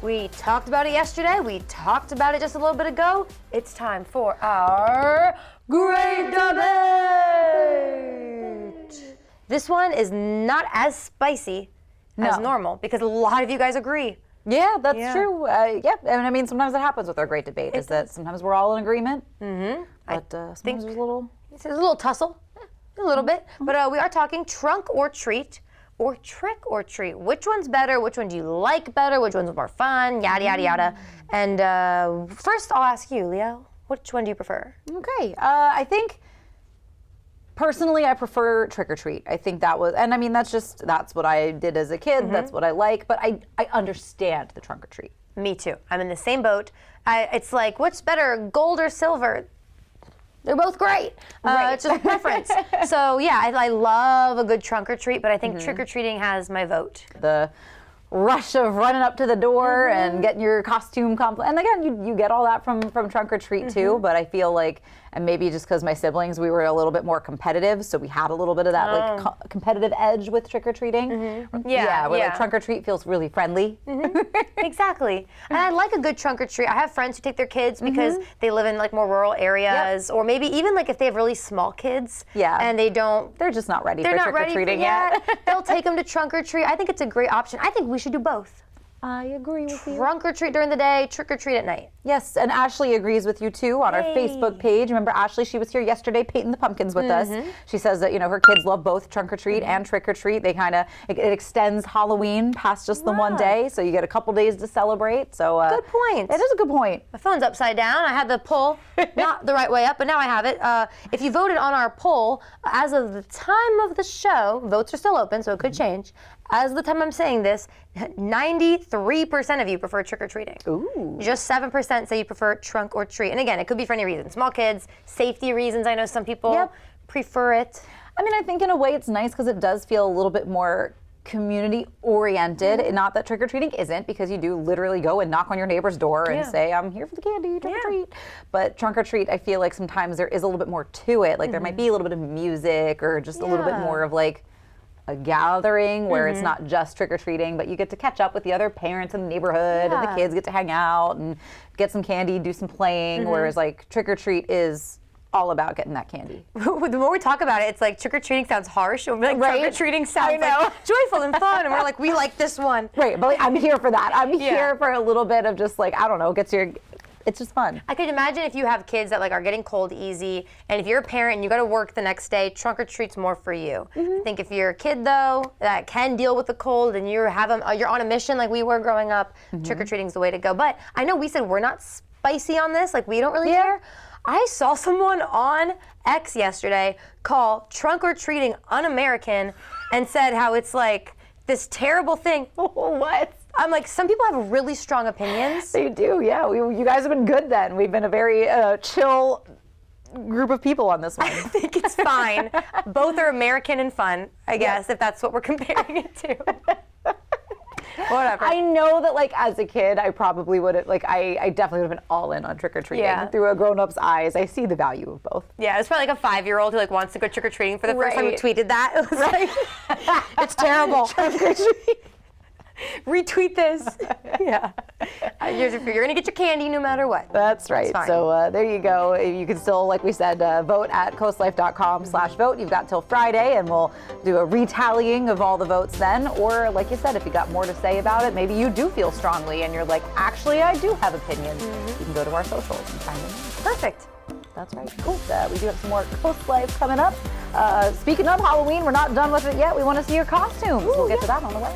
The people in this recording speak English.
We talked about it yesterday. We talked about it just a little bit ago. It's time for our Great Debate. This one is not as spicy as normal because a lot of you guys agree. Yeah, that's true. And I mean, sometimes it happens with our Great Debate, is that sometimes we're all in agreement. Mm-hmm. But sometimes there's a little tussle, a little bit. But we are talking trunk or treat. Or trick or treat. Which one's better? Which one do you like better? Which one's more fun? Yada, yada, yada. And first, I'll ask you, Leah, which one do you prefer? Okay. I think, personally, I prefer trick or treat. I think that was, and I mean, that's what I did as a kid. Mm-hmm. That's what I like. But I understand the trunk or treat. Me too. I'm in the same boat. It's like, what's better, gold or silver? They're both great. Right. It's just a preference. So yeah, I love a good trunk or treat, but I think trick-or-treating has my vote. The rush of running up to the door and getting your costume complete. And again, you get all that from trunk or treat too, but I feel like, and maybe just because my siblings, we were a little bit more competitive, so we had a little bit of that like competitive edge with trick-or-treating. Where like trunk or treat feels really friendly. Exactly. And I like a good trunk or treat. I have friends who take their kids because they live in like more rural areas, or maybe even like if they have really small kids and they're just not ready for trick-or-treating yet. They'll take them to trunk or treat. I think it's a great option. I think we should do both. I agree with you. Trunk or treat during the day, trick or treat at night. Yes, and Ashley agrees with you too on our Facebook page. Remember Ashley, she was here yesterday painting the pumpkins with us. She says that, her kids love both trunk or treat and trick or treat. They it extends Halloween past just the one day, so you get a couple days to celebrate. So good point. It is a good point. My phone's upside down. I had the poll not the right way up, but now I have it. If you voted on our poll, as of the time of the show, votes are still open, so it could change. As of the time I'm saying this, 93% of you prefer trick-or-treating. Ooh. Just 7% say you prefer trunk or treat. And again, it could be for any reason. Small kids, safety reasons. I know some people prefer it. I mean, I think in a way it's nice because it does feel a little bit more community-oriented. Not that trick-or-treating isn't, because you do literally go and knock on your neighbor's door and say, I'm here for the candy, trick-or-treat. But trunk-or-treat, I feel like sometimes there is a little bit more to it. Like there might be a little bit of music or just a little bit more of like a gathering where it's not just trick-or-treating, but you get to catch up with the other parents in the neighborhood and the kids get to hang out and get some candy, do some playing, whereas like trick-or-treat is all about getting that candy. The more we talk about it, it's like trick-or-treating sounds harsh. Like trunk-or-treating sounds like joyful and fun, and we're like, we like this one. Right, but like, I'm here for that. I'm here for a little bit of just like, I don't know, it's just fun. I could imagine if you have kids that like are getting cold easy, and if you're a parent and you got to work the next day, trunk or treat's more for you. I think if you're a kid though that can deal with the cold and you're on a mission like we were growing up, trick or treating's the way to go. But I know we said we're not spicy on this, like we don't really care. I saw someone on X yesterday call trunk or treating un-American and said how it's like this terrible thing. What? I'm like, some people have really strong opinions. They do, yeah. You guys have been good then. We've been a very chill group of people on this one. I think it's fine. Both are American and fun, I guess, if that's what we're comparing it to. Whatever. I know that, like, as a kid, I probably would have, like, I definitely would have been all in on trick-or-treating. Yeah. Through a grown-up's eyes, I see the value of both. Yeah, it's probably like a 5-year-old who, like, wants to go trick-or-treating for the first time who tweeted that. It was like, it's terrible. Trick-or-treat. Retweet this. You're going to get your candy no matter what. That's right. So there you go. You can still, like we said, vote at coastlife.com/vote. You've got till Friday, and we'll do a retallying of all the votes then. Or, like you said, if you got more to say about it, maybe you do feel strongly and you're like, actually, I do have opinions. You can go to our socials and find them. Perfect. That's right. Cool. We do have some more Coast Life coming up. Speaking of Halloween, we're not done with it yet. We want to see your costumes. We'll get to that on the way.